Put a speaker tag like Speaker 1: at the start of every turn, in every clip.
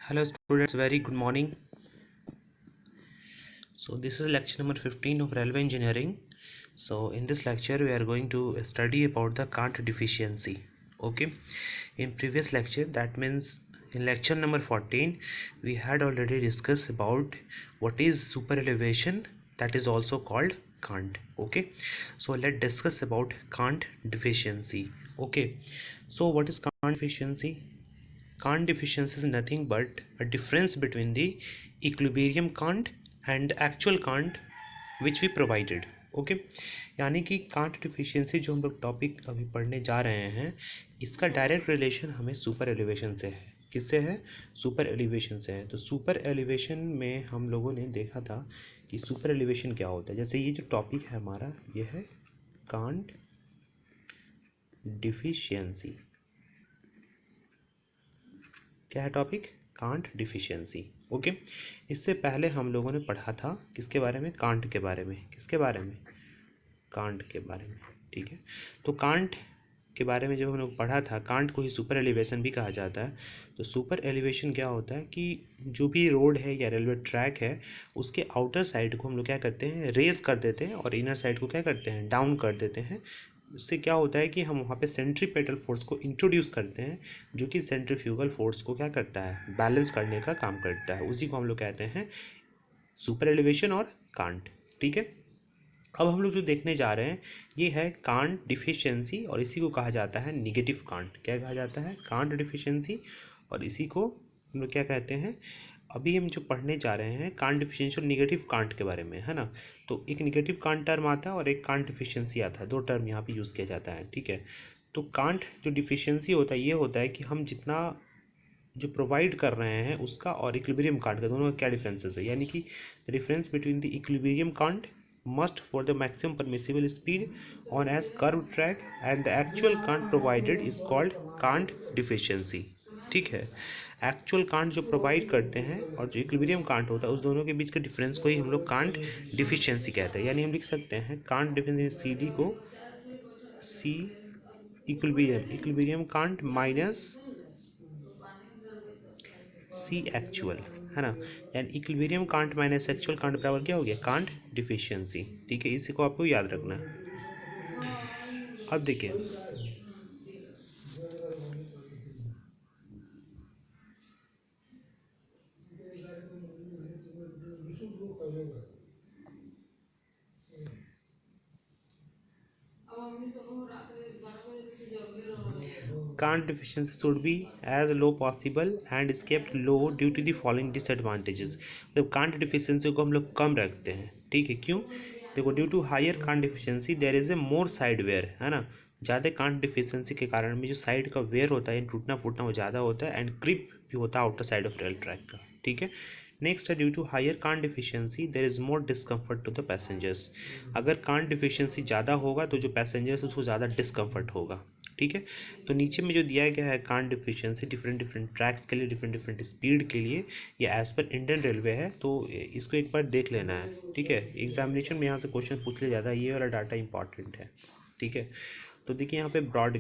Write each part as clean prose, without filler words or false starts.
Speaker 1: Hello students, very good morning. So this is lecture number 15 of railway engineering. So in this lecture we are going to study about the Kant deficiency. Okay, in previous lecture, that means in lecture number 14 we had already discussed about what is super elevation, that is also called Kant. Okay, so let's discuss about Kant deficiency. Okay, so what is Kant deficiency? Kant deficiency is nothing but a difference between the equilibrium Kant and actual Kant which we provided. Okay यानी कि can't deficiency जो हम लोग topic अभी पढ़ने जा रहे हैं, इसका डायरेक्ट रिलेशन हमें सुपर एलिवेशन से है. किससे है? सुपर एलिवेशन से है. तो सुपर एलिवेशन में हम लोगों ने देखा था कि सुपर एलिवेशन क्या होता है. जैसे ये जो टॉपिक है हमारा, ये है कांट डिफिशियंसी. क्या है टॉपिक? Can't deficiency. ओके, इससे पहले हम लोगों ने पढ़ा था किसके बारे में? कांट के बारे में. किसके बारे में? कांट के बारे में. ठीक है, तो कांट के बारे में जब हम लोग पढ़ा था, कांट को ही सुपर एलिवेशन भी कहा जाता है. तो सुपर एलिवेशन क्या होता है कि जो भी रोड है या रेलवे ट्रैक है, उसके आउटर साइड को हम लोग क्या करते हैं? रेज कर देते हैं, और इनर साइड को क्या करते हैं? डाउन कर देते हैं. इससे क्या होता है कि हम वहाँ पे सेंट्रीपेटल फोर्स को इंट्रोड्यूस करते हैं, जो कि सेंट्रीफ्यूगल फोर्स को क्या करता है? बैलेंस करने का काम करता है. उसी को हम लोग कहते हैं सुपर एलिवेशन और कांट. ठीक है, अब हम लोग जो देखने जा रहे हैं ये है कांट डिफिशियंसी, और इसी को कहा जाता है निगेटिव कांट. क्या कहा जाता है? कांट डिफिशियंसी, और इसी को हम लोग क्या कहते हैं? अभी हम जो पढ़ने जा रहे हैं कांट डिफिशियंसी और निगेटिव कांट के बारे में, है ना. तो एक निगेटिव कांट टर्म आता है और एक कांट डिफिशियंसी आता है. दो टर्म यहाँ पे यूज़ किया जाता है. ठीक है, तो कांट जो डिफिशियंसी होता है, ये होता है कि हम जितना जो प्रोवाइड कर रहे हैं उसका और इक्विलिब्रियम कांट का, दोनों का क्या डिफरेंसेस है. यानी कि difference between the equilibrium can't must for the maximum permissible speed on as curved track and the actual Kant provided is called Kant deficiency. ठीक है, एक्चुअल कांट जो प्रोवाइड करते हैं और जो इक्विलिब्रियम कांट होता है, उस दोनों के बीच के डिफरेंस को ही हम लोग कांट डिफिशियंसी कहते हैं. यानी हम लिख सकते हैं कांट डिफिशियंसी सी डी को C equilibrium cant minus C actual, है ना. यानी equilibrium cant minus actual cant बराबर क्या हो गया? Cant deficiency. ठीक है, इसी को आपको याद रखना है. अब देखिए, Kant deficiency should be as low possible and is kept low due to the following disadvantages. मतलब कांट डिफिशियंसी को हम लोग कम रखते हैं. ठीक है, क्यों? देखो, due to higher cant deficiency there is a more side wear, है ना. ज़्यादा कांट डिफिशियंसी के कारण में जो साइड का वेयर होता है, टूटना फूटना वो ज़्यादा होता है, एंड क्रिप भी होता है outer side of rail track का. ठीक है, नेक्स्ट है due to higher cant deficiency there is more discomfort to the passengers. अगर कांट डिफिशियंसी ज़्यादा होगा तो जो पैसेंजर्स उसको ज़्यादा डिस्कम्फर्ट होगा. ठीक है, तो नीचे में जो दिया गया है can't deficiency different different tracks के लिए, डिफरेंट डिफरेंट स्पीड के लिए, ये एज पर इंडियन रेलवे है, तो इसको एक बार देख लेना है. ठीक है, एग्जामिनेशन में यहाँ से क्वेश्चन पूछ लिया जाता है, ये वाला डाटा इंपॉर्टेंट है. ठीक है, तो देखिए यहाँ पे ब्रॉड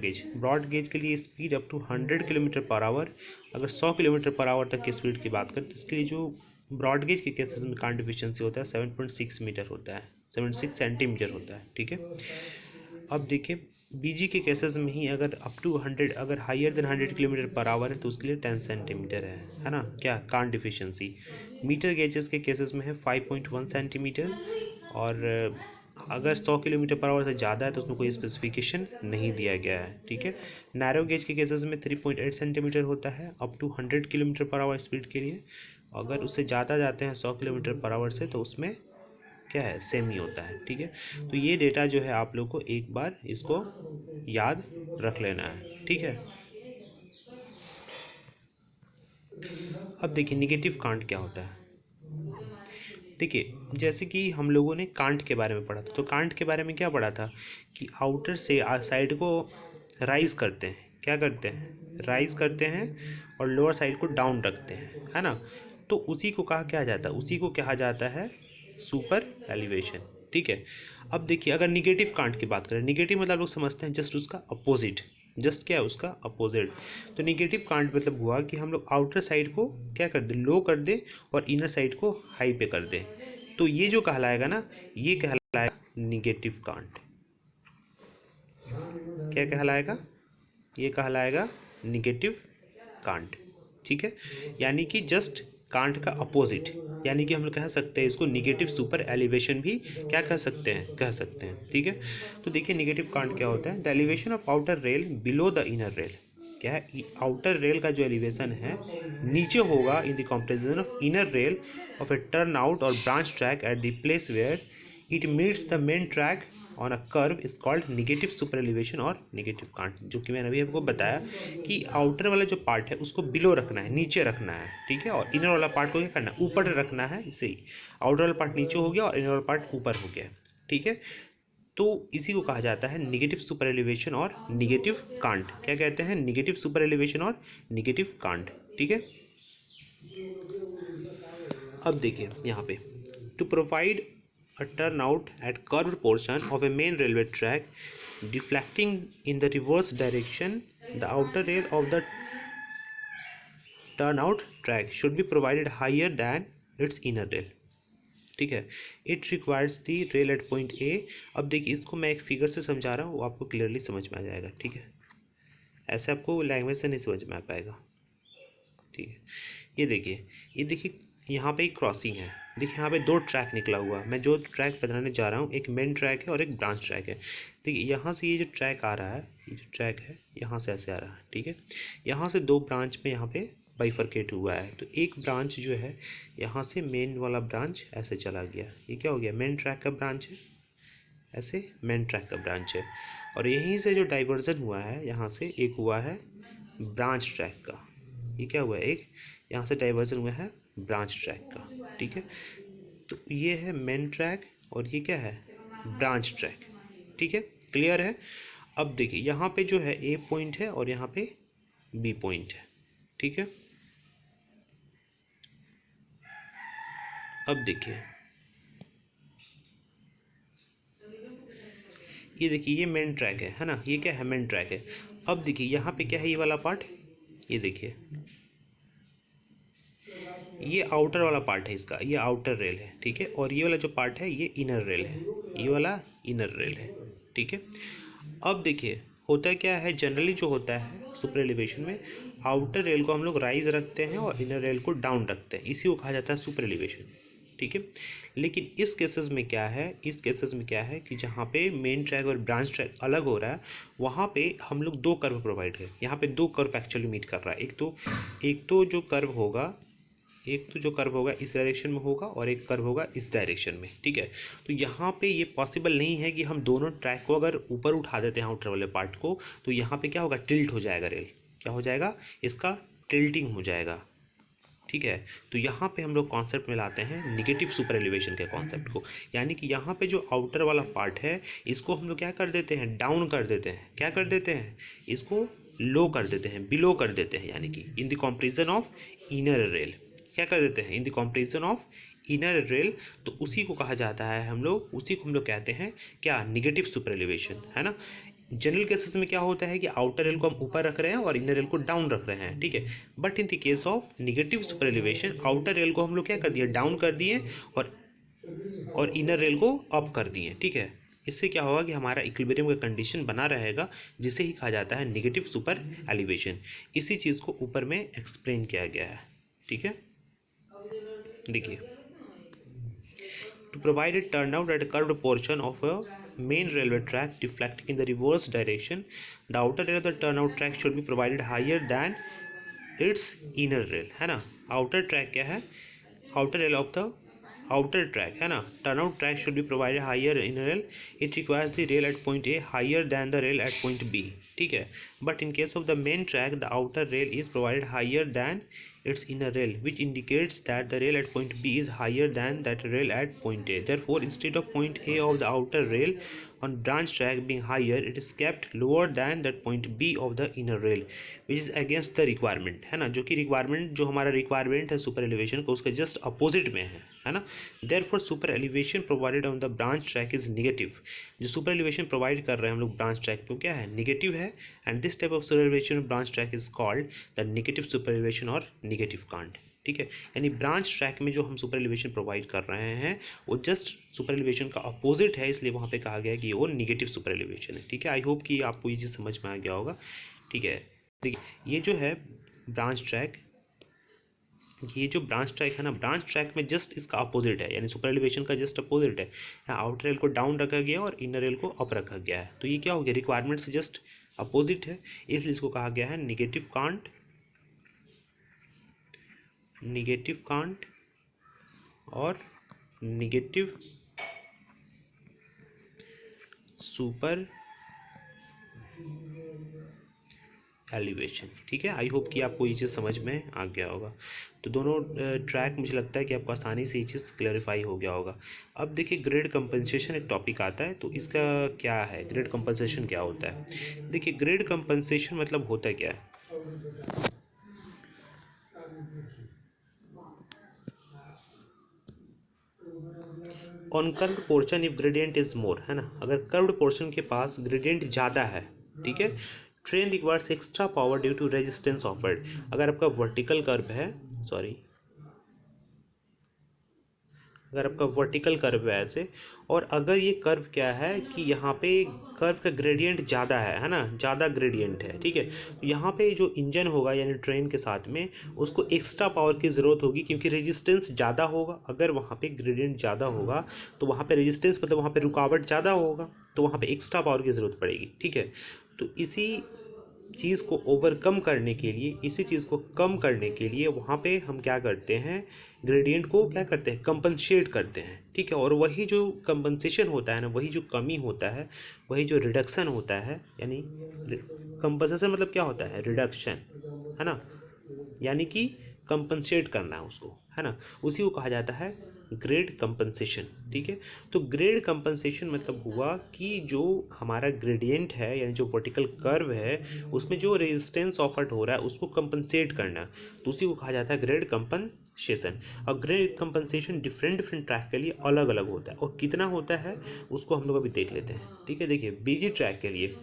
Speaker 1: गेज के लिए speed up to 100 kilometre per hour. अगर 100 किलोमीटर पर आवर तक की स्पीड की बात करें तो इसके लिए जो ब्रॉड गेज के केसेस में कांट डिफिशियंसी होता है 7.6 मीटर होता है, 76 सेंटीमीटर होता है. ठीक है, अब देखिए बीजी के केसेस में ही अगर अप टू 100, अगर higher than 100 kilometre per hour है तो उसके लिए 10 सेंटीमीटर है ना. क्या? Cant deficiency. मीटर गेजेस के केसेस में है 5.1 सेंटीमीटर, और अगर 100 किलोमीटर पर आवर से ज़्यादा है तो उसमें कोई स्पेसिफिकेशन नहीं दिया गया है. ठीक है, नैरो गेज के केसेस में 3.8 सेंटीमीटर होता है up to 100 kilometre per hour speed के लिए. अगर उससे ज़्यादा जाते हैं 100 किलोमीटर पर आवर से तो उसमें क्या है? सेम ही होता है. ठीक है, तो ये डेटा जो है आप लोग को एक बार इसको याद रख लेना है. ठीक है, अब देखिए निगेटिव कांट क्या होता है. देखिए, जैसे कि हम लोगों ने कांट के बारे में पढ़ा था, तो कांट के बारे में क्या पढ़ा था कि आउटर से साइड को राइज करते हैं. क्या करते हैं? राइज करते हैं, और लोअर साइड को डाउन रखते हैं, है ना. तो उसी को कहा क्या जाता है? उसी को कहा जाता है सुपर एलिवेशन. ठीक है, अब देखिए अगर निगेटिव कांट की बात करें, निगेटिव मतलब लोग समझते हैं जस्ट उसका अपोजिट. जस्ट क्या है उसका अपोजिट। तो निगेटिव कांट मतलब हुआ कि हम लोग आउटर साइड को क्या कर दें, लो कर दें, और इनर साइड को हाई पे कर दें। तो ये जो कहलाएगा ना, ये कहलाएगा निगेटिव कांट। क्या कहलाएगा, ये कहलाएगा निगेटिव कांट। ठीक है, यानी कि जस्ट कांट का अपोजिट, यानी कि हम लोग कह सकते हैं इसको निगेटिव सुपर एलिवेशन भी क्या कह सकते हैं, कह सकते हैं। ठीक है, तो देखिए निगेटिव कांट क्या होता है। The elevation of outer rail below the inner rail. क्या है, आउटर रेल का जो एलिवेशन है नीचे होगा in the comparison of inner rail of a turn out और branch track at the place where it meets the main track on a curve is called negative super elevation और negative cant. जो कि मैंने अभी आपको बताया कि outer वाला जो पार्ट है उसको बिलो रखना है, नीचे रखना है। ठीक है, और इनर वाला पार्ट को क्या करना है, ऊपर रखना है। इसे ही आउटर वाला पार्ट नीचे हो गया और इनर वाला पार्ट ऊपर हो गया। ठीक है, तो इसी को कहा जाता है निगेटिव सुपर एलिवेशन और निगेटिव कांट। क्या कहते हैं, निगेटिव सुपर एलिवेशन और निगेटिव कांट। ठीक है, अब देखिए यहाँ पे, to provide a turnout at curved portion of a main railway track deflecting in the reverse direction, the outer rail of the turnout track should be provided higher than its inner rail. ठीक है, it requires the rail at point A. अब देखिए इसको मैं एक figure से समझा रहा हूँ, वो आपको क्लियरली समझ में आ जाएगा। ठीक है, ऐसे आपको लैंग्वेज से नहीं समझ में आ पाएगा। ठीक है, ये देखिए यहाँ पे एक क्रॉसिंग है। देखिए यहाँ पे दो ट्रैक निकला हुआ है। मैं जो ट्रैक बताने जा रहा हूँ, एक मेन ट्रैक है और एक ब्रांच ट्रैक है। देखिए यहाँ से ये जो ट्रैक आ रहा है, ये जो ट्रैक है यहाँ से ऐसे आ रहा है। ठीक है, यहाँ से दो ब्रांच में यहाँ पे बाइफरकेट हुआ है। तो एक ब्रांच जो है यहाँ से मेन वाला ब्रांच ऐसे चला गया, ये क्या हो गया, मेन ट्रैक का ब्रांच है, ऐसे मेन ट्रैक का ब्रांच है। और यहीं से जो डाइवर्जन हुआ है यहाँ से एक हुआ है ब्रांच ट्रैक का। ये क्या हुआ है, एक यहाँ से डाइवर्जन हुआ है ब्रांच ट्रैक का। ठीक है, तो ये है मेन ट्रैक और ये क्या है, ब्रांच ट्रैक। ठीक है, क्लियर है। अब देखिए यहाँ पे जो है ए पॉइंट है और यहाँ पे बी पॉइंट है। ठीक है, अब देखिए ये देखिए ये मेन ट्रैक है ना, ये क्या है, मेन ट्रैक है। अब देखिए यहाँ पे क्या है, ये वाला पार्ट, ये देखिए ये आउटर वाला पार्ट है इसका, ये आउटर रेल है। ठीक है, और ये वाला जो पार्ट है ये इनर रेल है, ये वाला इनर रेल है। ठीक है, अब देखिए होता क्या है, जनरली जो होता है सुपर एलिवेशन में आउटर रेल को हम लोग राइज रखते हैं और इनर रेल को डाउन रखते हैं, इसी को कहा जाता है सुपर एलिवेशन। ठीक है, लेकिन इस केसेस में क्या है, इस केसेस में क्या है कि जहाँ पे मेन ट्रैक और ब्रांच ट्रैक अलग हो रहा है वहाँ पे हम लोग दो कर्व प्रोवाइड है। यहाँ पे दो कर्व एक्चुअली मीट कर रहा है। एक तो जो कर्व होगा, एक तो जो कर्व होगा इस डायरेक्शन में होगा और एक कर्व होगा इस डायरेक्शन में। ठीक है, तो यहाँ पे ये पॉसिबल नहीं है कि हम दोनों ट्रैक को अगर ऊपर उठा देते हैं आउटर वाले पार्ट को, तो यहाँ पे क्या होगा, टिल्ट हो जाएगा रेल। क्या हो जाएगा, इसका टिल्टिंग हो जाएगा। ठीक है, तो यहाँ पे हम लोग कॉन्सेप्ट में लाते हैं निगेटिव सुपर एलिवेशन के कॉन्सेप्ट को। यानी कि यहाँ पे जो आउटर वाला पार्ट है इसको हम लोग क्या कर देते हैं, डाउन कर देते हैं। क्या कर देते हैं, इसको लो कर देते हैं, बिलो कर देते हैं, यानी कि इन the comparison of inner rail. क्या कर देते हैं, इन the comparison of inner rail. तो उसी को कहा जाता है हम लोग, उसी को हम लोग कहते हैं क्या, निगेटिव सुपर एलिवेशन, है ना। जनरल केसेस में क्या होता है कि आउटर रेल को हम ऊपर रख रहे हैं और इनर रेल को डाउन रख रहे हैं। ठीक है, but in the case of negative super elevation outer rail को हम लोग क्या कर दिए, डाउन कर दिए और इनर रेल को अप कर दिए। ठीक है, इससे क्या होगा कि हमारा इक्विलिब्रियम का कंडीशन बना रहेगा, जिसे ही कहा जाता है निगेटिव सुपर एलिवेशन। इसी चीज़ को ऊपर में एक्सप्लेन किया गया है। ठीक है, देखिए, to provide a turnout at a curved portion of a main railway track deflecting in the reverse direction, the outer rail of the turnout track should be provided higher than its inner rail, है ना। outer track क्या है, outer rail of the outer track, है ना, turnout track should be provided higher inner rail. It requires the rail at point A higher than the rail at point B. ठीक है, but in case of the main track the outer rail is provided higher than its inner rail, which indicates that the rail at point B is higher than that rail at point A. Therefore, instead of point A of the outer rail on branch track being higher, it is kept lower than that point B of the inner rail, which is against the requirement, है ना। जो कि requirement, जो हमारा requirement है super elevation को, उसका just opposite में है ना। Therefore, super elevation provided on the branch track is negative. जो सुपर एलिवेशन प्रोवाइड कर रहे हैं हम लोग ब्रांच ट्रैक को क्या है, निगेटिव है, and this type of superelevation branch track is called the negative superelevation और नेगेटिव कांट। ठीक है, यानी ब्रांच ट्रैक में जो हम सुपर एलिवेशन प्रोवाइड कर रहे हैं वो जस्ट सुपर एलिवेशन का अपोजिट है, इसलिए वहाँ पे कहा गया है कि वो नेगेटिव सुपर एलिवेशन है। ठीक है, आई होप कि आपको ये चीज़ समझ में आ गया होगा। ठीक है, देखिए ये जो है ब्रांच ट्रैक, ये जो ब्रांच ट्रैक है ना, ब्रांच ट्रैक में जस्ट इसका अपोजिट है, यानी सुपर एलिवेशन का जस्ट अपोजिट है। यहाँ आउटर रेल को डाउन रखा गया और इनर रेल को अप रखा गया है, तो ये क्या हो गया, रिक्वायरमेंट से जस्ट अपोजिट है, इसलिए इसको कहा गया है निगेटिव कांट, निगेटिव कांट और निगेटिव सुपर एलिवेशन। ठीक है, आई होप कि आपको ये चीज़ समझ में आ गया होगा। तो दोनों ट्रैक मुझे लगता है कि आपको आसानी से ये चीज़ क्लैरिफाई हो गया होगा। अब देखिए ग्रेड कंपनसेशन एक टॉपिक आता है, तो इसका क्या है, ग्रेड कंपनसेशन क्या होता है। देखिए ग्रेड कंपनसेशन मतलब होता क्या है, on curved portion if gradient is more, है ना, अगर कर्व्ड पोर्शन के पास ग्रेडियंट ज़्यादा है, ठीक है, train requires extra power due to resistance offered. अगर आपका वर्टिकल कर्व है, सॉरी, अगर आपका वर्टिकल कर्व है ऐसे, और अगर ये कर्व क्या है कि यहाँ पे कर्व का ग्रेडियंट ज़्यादा है ना, ज़्यादा ग्रेडियंट है, ठीक है, तो यहाँ पे जो इंजन होगा यानी ट्रेन के साथ में उसको एक्स्ट्रा पावर की ज़रूरत होगी, क्योंकि रेजिस्टेंस ज़्यादा होगा। अगर वहाँ पे ग्रेडियंट ज़्यादा होगा तो वहाँ पे रेजिस्टेंस मतलब वहाँ पे रुकावट ज़्यादा होगा, तो वहाँ पे एक्स्ट्रा पावर की ज़रूरत पड़ेगी। ठीक है, तो इसी चीज़ को ओवरकम करने के लिए, इसी चीज़ को कम करने के लिए वहाँ पे हम क्या करते हैं, ग्रेडियंट को क्या करते हैं, कंपनसेट करते हैं। ठीक है, और वही जो कंपनसेशन होता है ना, वही जो कमी होता है, वही जो रिडक्शन होता है, यानी कंपनसेशन मतलब क्या होता है, रिडक्शन, है ना, यानी कि कंपनसेट करना है उसको, है ना, उसी को कहा जाता है ग्रेड कंपनसेशन। ठीक है, तो ग्रेड कंपनसेशन मतलब हुआ कि जो हमारा ग्रेडियंट है यानी जो वर्टिकल कर्व है उसमें जो रेजिस्टेंस ऑफर्ड हो रहा है उसको कंपनसेट करना, तो उसी को कहा जाता है ग्रेड कंपनसेशन। और grade compensation different different track के लिए अलग अलग होता है, और कितना होता है उसको हम लोग अभी देख लेते हैं। ठीक है, देखिए बीजी ट्रैक के लिए,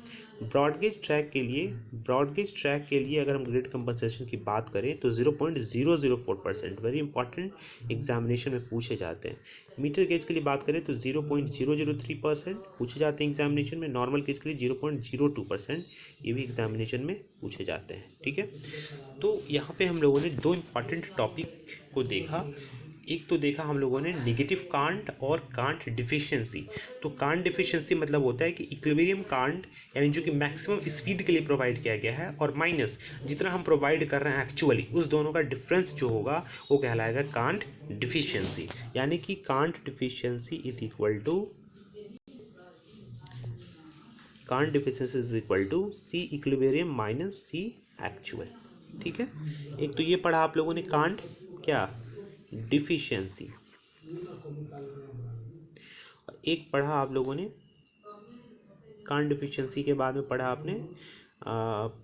Speaker 1: ब्रॉडगेज ट्रैक के लिए, ब्रॉडगेज ट्रैक के लिए अगर हम ग्रेड कंपनसेशन की बात करें तो 0.004%, वेरी इंपॉर्टेंट, एग्जामिनेशन में पूछे जाते हैं। मीटर गेज के लिए बात करें तो 0.003% पूछे जाते हैं एग्जामिनेशन में। नॉर्मल गेज के लिए 0.02%, ये भी एग्जामिनेशन में पूछे जाते हैं। ठीक है, तो यहाँ पे हम लोगों ने दो इम्पॉर्टेंट टॉपिक को देखा। एक तो देखा हम लोगों ने नेगेटिव कांट और कांट डिफिशिएंसी। तो कांट डिफिशिएंसी मतलब होता है कि इक्विलिब्रियम कांट यानी जो कि मैक्सिमम स्पीड के लिए प्रोवाइड किया गया है, और माइनस जितना हम प्रोवाइड कर रहे हैं एक्चुअली, उस दोनों का डिफरेंस जो होगा वो कहलाएगा कांट डिफिशिएंसी। यानी कि cant deficiency is equal to, cant deficiency is equal to C equilibrium minus C actual. ठीक है, एक तो ये पढ़ा आप लोगों ने कांट क्या डिफिशिएंसी, एक पढ़ा आप लोगों ने कांट डिफिशिएंसी के बाद में पढ़ा आपने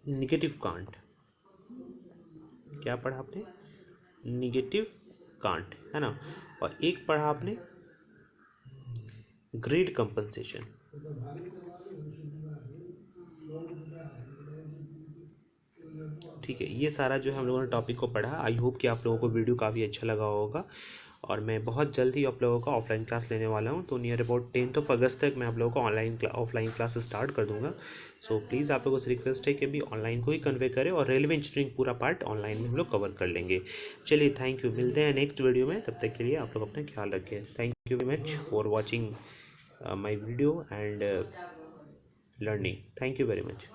Speaker 1: निगेटिव कांट, क्या पढ़ा आपने, निगेटिव कांट, है ना, और एक पढ़ा आपने ग्रेड कंपनसेशन। ठीक है, ये सारा जो है हम लोगों ने टॉपिक को पढ़ा। आई होप कि आप लोगों को वीडियो काफ़ी अच्छा लगा होगा, और मैं बहुत जल्द ही आप लोगों का ऑफलाइन क्लास लेने वाला हूँ। तो नियर अबाउट 10 अगस्त तक मैं आप लोगों को ऑफलाइन क्लास स्टार्ट कर दूँगा। सो प्लीज़ आप लोगों से रिक्वेस्ट है कि अभी ऑनलाइन को ही कन्वे करें, और रेलवे इंजीनियरिंग पूरा पार्ट ऑनलाइन में हम लोग कवर कर लेंगे। चलिए, थैंक यू, मिलते हैं नेक्स्ट वीडियो में, तब तक के लिए आप लोग अपना ख्याल रखें। Thank you very much for watching my video and learning. Thank you very much.